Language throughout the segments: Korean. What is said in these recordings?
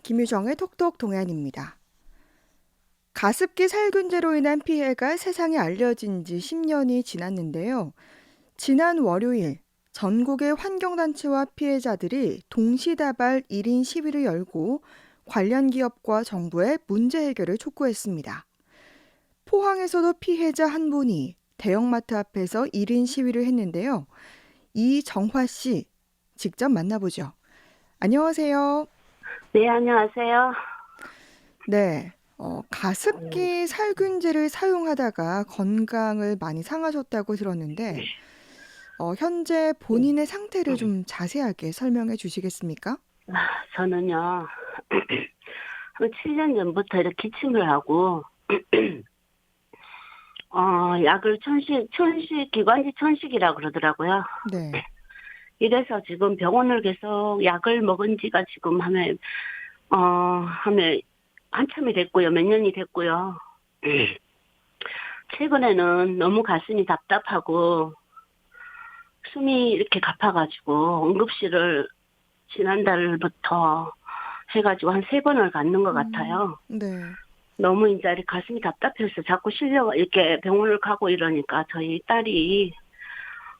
김유정의 톡톡 동안입니다. 가습기 살균제로 인한 피해가 세상에 알려진 지 10년이 지났는데요. 지난 월요일 전국의 환경단체와 피해자들이 동시다발 1인 시위를 열고 관련 기업과 정부의 문제 해결을 촉구했습니다. 포항에서도 피해자 한 분이 대형마트 앞에서 1인 시위를 했는데요. 이정화 씨 직접 만나보죠. 안녕하세요. 네, 안녕하세요. 네. 가습기 살균제를 사용하다가 건강을 많이 상하셨다고 들었는데, 현재 본인의 상태를 좀 자세하게 설명해 주시겠습니까? 저는요, 한 7년 전부터 이렇게 기침을 하고, 약을 기관지 천식이라 그러더라고요. 네. 이래서 지금 병원을 계속 약을 먹은 지가 지금 하면 한참이 됐고요. 몇 년이 됐고요. 최근에는 너무 가슴이 답답하고, 숨이 이렇게 가파가지고, 응급실을 지난달부터 해가지고 한 3번을 갔는 것 같아요. 네. 너무 이제 가슴이 답답해서 자꾸 이렇게 병원을 가고 이러니까 저희 딸이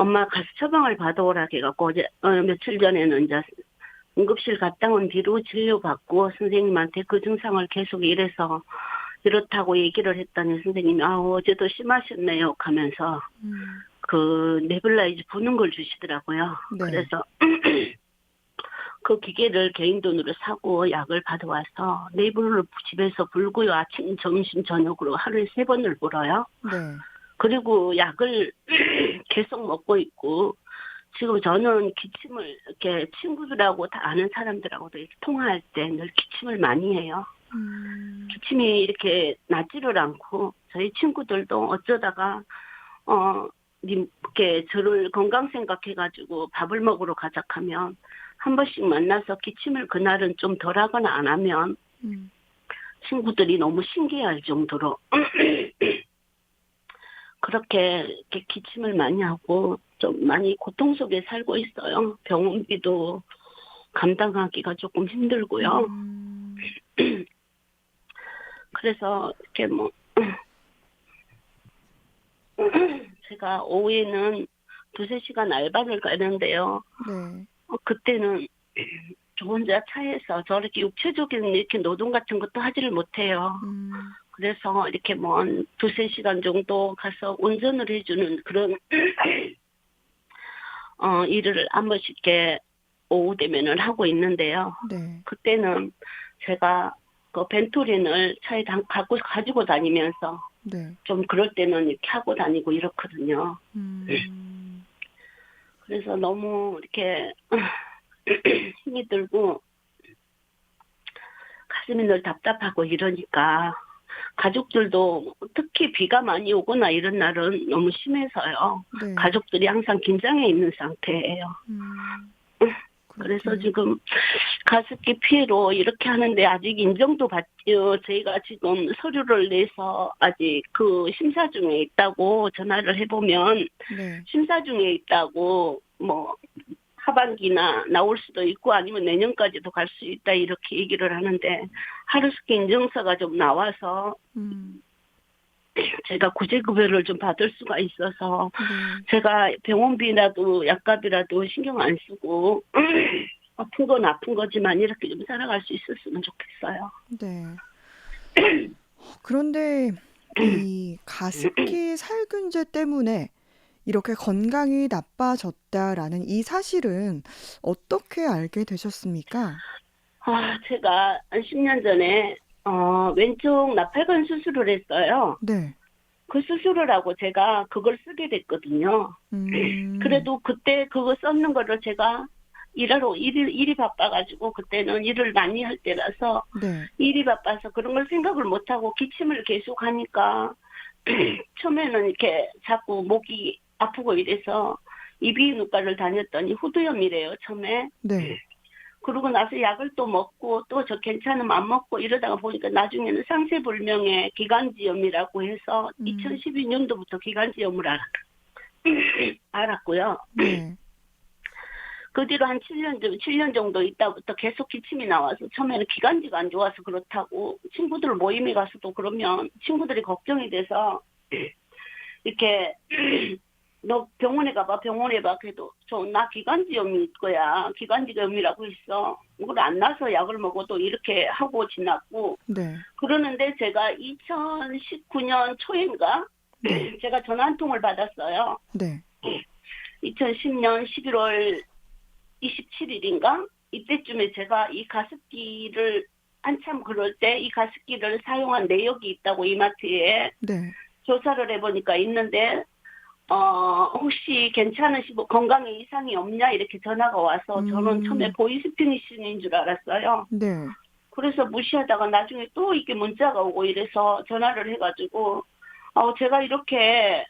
엄마 가서 처방을 받아오라 해갖고 어제, 며칠 전에는 이제 응급실 갔다 온 뒤로 진료받고 선생님한테 그 증상을 계속 이래서 이렇다고 얘기를 했더니 선생님이 어제도 심하셨네요 하면서 그 네블라이즈 부는 걸 주시더라고요. 네. 그래서 그 기계를 개인 돈으로 사고 약을 받아와서 네이블을 집에서 불고요. 아침, 점심, 저녁으로 하루에 3번을 불어요. 네. 그리고 약을 계속 먹고 있고 지금 저는 기침을 이렇게 친구들하고 다 아는 사람들하고도 이렇게 통화할 때 늘 기침을 많이 해요. 기침이 이렇게 낫지를 않고 저희 친구들도 어쩌다가 이렇게 저를 건강 생각해가지고 밥을 먹으러 가자하면 한 번씩 만나서 기침을 그날은 좀 덜하거나 안 하면 친구들이 너무 신기해할 정도로 그렇게 이렇게 기침을 많이 하고 좀 많이 고통 속에 살고 있어요. 병원비도 감당하기가 조금 힘들고요. 그래서 이렇게 제가 오후에는 2-3시간 알바를 가는데요. 네. 그때는 저 혼자 차에서 저렇게 육체적인 이렇게 노동 같은 것도 하지를 못해요. 그래서 이렇게 한 2-3시간 정도 가서 운전을 해주는 그런, 일을 한 번씩 이렇게 오후 되면은 하고 있는데요. 네. 그때는 제가 그 벤토린을 차에 가지고 다니면서 네. 좀 그럴 때는 이렇게 하고 다니고 이렇거든요. 그래서 너무 이렇게 힘이 들고 가슴이 늘 답답하고 이러니까 가족들도 특히 비가 많이 오거나 이런 날은 너무 심해서요. 네. 가족들이 항상 긴장해 있는 상태예요. 그래서 그렇군요. 지금 가습기 피해로 이렇게 하는데 아직 인정도 저희가 지금 서류를 내서 아직 그 심사 중에 있다고 전화를 해보면 네. 심사 중에 있다고 하반기나 나올 수도 있고 아니면 내년까지도 갈 수 있다 이렇게 얘기를 하는데 하루스키 인증서가 좀 나와서 제가 구제급여를 좀 받을 수가 있어서 네. 제가 병원비라도 약값이라도 신경 안 쓰고 아픈 건 아픈 거지만 이렇게 좀 살아갈 수 있었으면 좋겠어요. 네. 그런데 이 가습기 살균제 때문에 이렇게 건강이 나빠졌다라는 이 사실은 어떻게 알게 되셨습니까? 제가 한 10년 전에 왼쪽 나팔관 수술을 했어요. 네. 그 수술을 하고 제가 그걸 쓰게 됐거든요. 그래도 그때 그거 썼는 거를 제가 일이 바빠가지고 그때는 일을 많이 할 때라서 네. 일이 바빠서 그런 걸 생각을 못하고 기침을 계속 하니까 처음에는 이렇게 자꾸 목이 아프고 이래서 이비인후과를 다녔더니 후두염이래요, 처음에. 네. 그러고 나서 약을 또 먹고 또 저 괜찮으면 안 먹고 이러다가 보니까 나중에는 상세불명의 기관지염이라고 해서 2012년도부터 기관지염을 알았고요. 네. 그 뒤로 한 7년 정도 있다부터 계속 기침이 나와서 처음에는 기관지가 안 좋아서 그렇다고 친구들 모임에 가서도 그러면 친구들이 걱정이 돼서 이렇게 너 병원에 가봐 병원에 봐 그래도 나 기관지염일 거야 기관지염이라고 했어 그걸 안 나서 약을 먹어도 이렇게 하고 지났고 네. 그러는데 제가 2019년 초인가 네. 제가 전화 한 통을 받았어요. 네. 2010년 11월 27일인가 이때쯤에 제가 이 가습기를 한참 그럴 때 이 가습기를 사용한 내역이 있다고 이마트에 네. 조사를 해보니까 있는데 혹시 괜찮으시고 건강에 이상이 없냐 이렇게 전화가 와서 저는 처음에 음. 보이스피니싱인 줄 알았어요. 네. 그래서 무시하다가 나중에 또 이게 문자가 오고 이래서 전화를 해가지고 제가 이렇게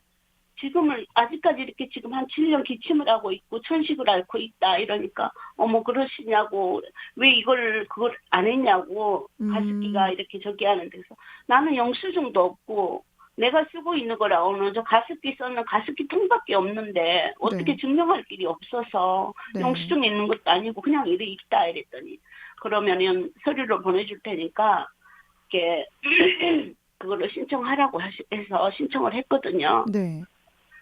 지금은 아직까지 이렇게 지금 한 7년 기침을 하고 있고 천식을 앓고 있다 이러니까 어머 그러시냐고 왜 그걸 안 했냐고 가습기가 음. 이렇게 저기 하는 데서 나는 영수증도 없고 내가 쓰고 있는 거라고는 저 가습기 썼는 가습기 통밖에 없는데 어떻게 네. 증명할 길이 없어서 네. 영수증에 있는 것도 아니고 그냥 이래 있다 이랬더니 그러면은 서류로 보내줄 테니까 이렇게 그거를 신청하라고 해서 신청을 했거든요. 네.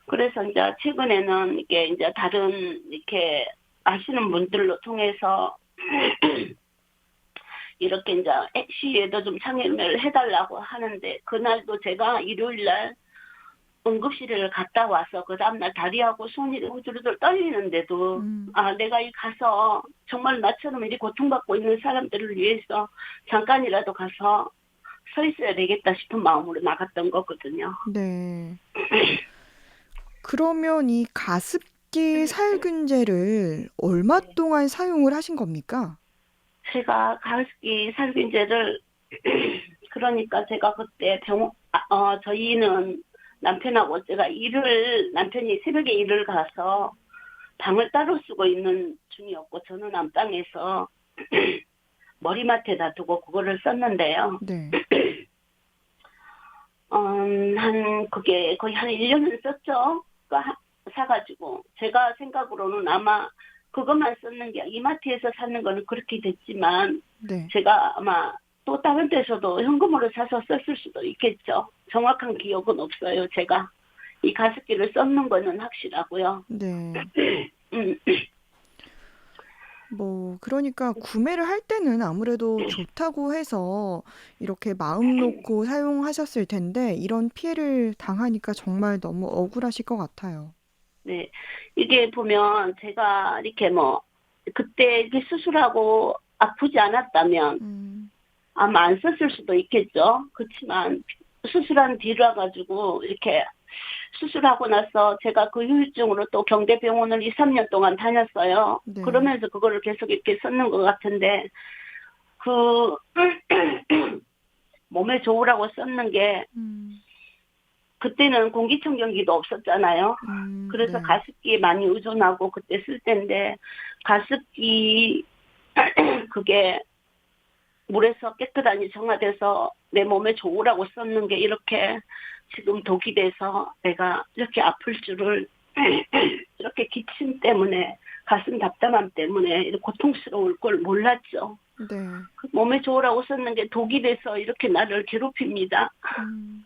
그래서 이제 최근에는 이게 이제 다른 이렇게 아시는 분들로 통해서 이렇게 이제 시에도 좀 참여를 해달라고 하는데 그날도 제가 일요일날 응급실을 갔다 와서 그 다음날 다리하고 손이 후들후들 떨리는데도 음. 내가 이 가서 정말 나처럼 이렇게 고통받고 있는 사람들을 위해서 잠깐이라도 가서 서 있어야 되겠다 싶은 마음으로 나갔던 거거든요. 네. 그러면 이 가습기 살균제를 얼마 네. 동안 사용을 하신 겁니까? 제가 가습기 살균제를 그러니까 제가 그때 저희는 남편하고 제가 남편이 새벽에 일을 가서 방을 따로 쓰고 있는 중이었고 저는 안방에서 머리맡에다 두고 그거를 썼는데요. 네. 그게 거의 한 1년은 썼죠. 사가지고. 제가 생각으로는 아마 그것만 썼는 게 이마트에서 사는 거는 그렇게 됐지만 네. 제가 아마 또 다른 데서도 현금으로 사서 썼을 수도 있겠죠. 정확한 기억은 없어요. 제가 이 가습기를 썼는 거는 확실하고요. 네. 음, 그러니까 구매를 할 때는 아무래도 좋다고 해서 이렇게 마음 놓고 사용하셨을 텐데 이런 피해를 당하니까 정말 너무 억울하실 것 같아요. 네. 이게 보면 제가 이렇게 그때 이렇게 수술하고 아프지 않았다면 음. 아마 안 썼을 수도 있겠죠. 그렇지만 수술한 뒤라 가지고 이렇게 수술하고 나서 제가 그 후유증으로 또 경대병원을 2, 3년 동안 다녔어요. 네. 그러면서 그거를 계속 이렇게 썼는 것 같은데 그 몸에 좋으라고 썼는 게 음. 그때는 공기청정기도 없었잖아요. 그래서 네. 가습기에 많이 의존하고 그때 쓸 때인데 가습기 그게 물에서 깨끗하니 정화돼서 내 몸에 좋으라고 썼는 게 이렇게 지금 독이 돼서 내가 이렇게 아플 줄을 이렇게 기침 때문에 가슴 답답함 때문에 이렇게 고통스러울 걸 몰랐죠. 네. 그 몸에 좋으라고 썼는 게 독이 돼서 이렇게 나를 괴롭힙니다. 음.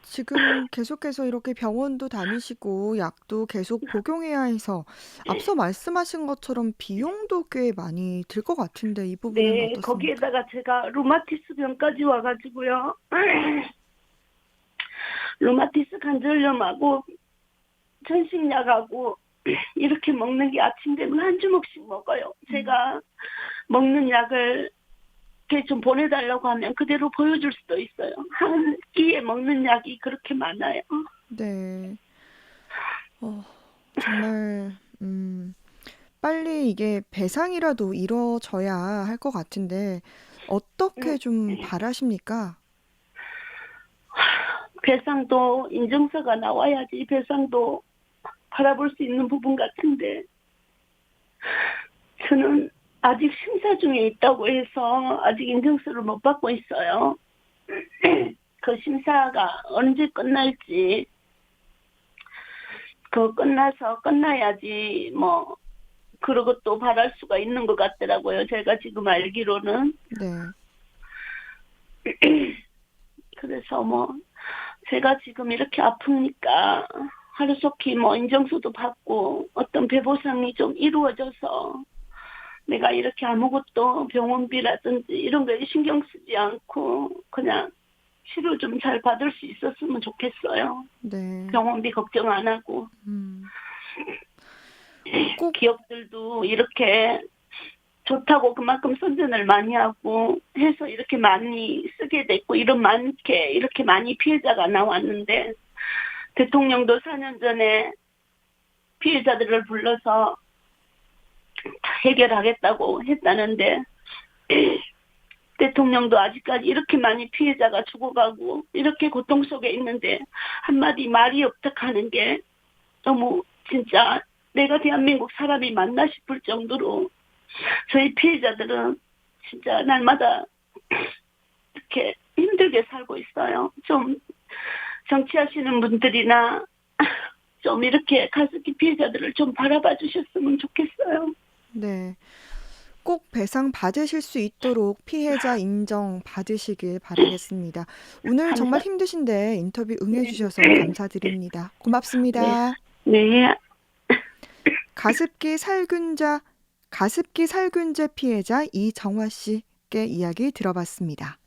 지금 계속해서 이렇게 병원도 다니시고 약도 계속 복용해야 해서 앞서 말씀하신 것처럼 비용도 꽤 많이 들 것 같은데 이 부분은 네, 어떻습니까? 거기에다가 제가 루마티스 병까지 와가지고요. 루마티스 관절염하고 천식약하고 이렇게 먹는 게 아침 되면 한 주먹씩 먹어요. 음. 제가 먹는 약을 이렇게 좀 보내달라고 하면 그대로 보여줄 수도 있어요. 한 끼에 먹는 약이 그렇게 많아요. 네. 정말 빨리 이게 배상이라도 이루어져야 할 것 같은데 어떻게 음, 좀 바라십니까? 배상도 인증서가 나와야지 배상도 바라볼 수 있는 부분 같은데 저는 아직 심사 중에 있다고 해서 아직 인증서를 못 받고 있어요. 그 심사가 언제 끝날지 그 끝나야지 그런 것도 바랄 수가 있는 것 같더라고요. 제가 지금 알기로는. 네. 그래서 뭐 제가 지금 이렇게 아프니까 하루속히 뭐 인정서도 받고 어떤 배보상이 좀 이루어져서 내가 이렇게 아무것도 병원비라든지 이런 거에 신경 쓰지 않고 그냥 치료 좀 잘 받을 수 있었으면 좋겠어요. 네. 병원비 걱정 안 하고. 음. 꼭 기업들도 이렇게 좋다고 그만큼 선전을 많이 하고 해서 이렇게 많이 쓰게 됐고 이런 많게 이렇게 많이 피해자가 나왔는데 대통령도 4년 전에 피해자들을 불러서 해결하겠다고 했다는데 대통령도 아직까지 이렇게 많이 피해자가 죽어가고 이렇게 고통 속에 있는데 한마디 말이 없다 하는 게 너무 진짜 내가 대한민국 사람이 맞나 싶을 정도로 저희 피해자들은 진짜 날마다 이렇게 힘들게 살고 있어요. 좀 정치하시는 분들이나 좀 이렇게 가습기 피해자들을 좀 바라봐 주셨으면 좋겠어요. 네. 꼭 배상 받으실 수 있도록 피해자 인정 받으시길 바라겠습니다. 오늘 정말 감사, 힘드신데 인터뷰 네, 응해주셔서 감사드립니다. 네, 고맙습니다. 네. 가습기 살균자, 가습기 살균제 피해자 이정화 씨께 이야기 들어봤습니다.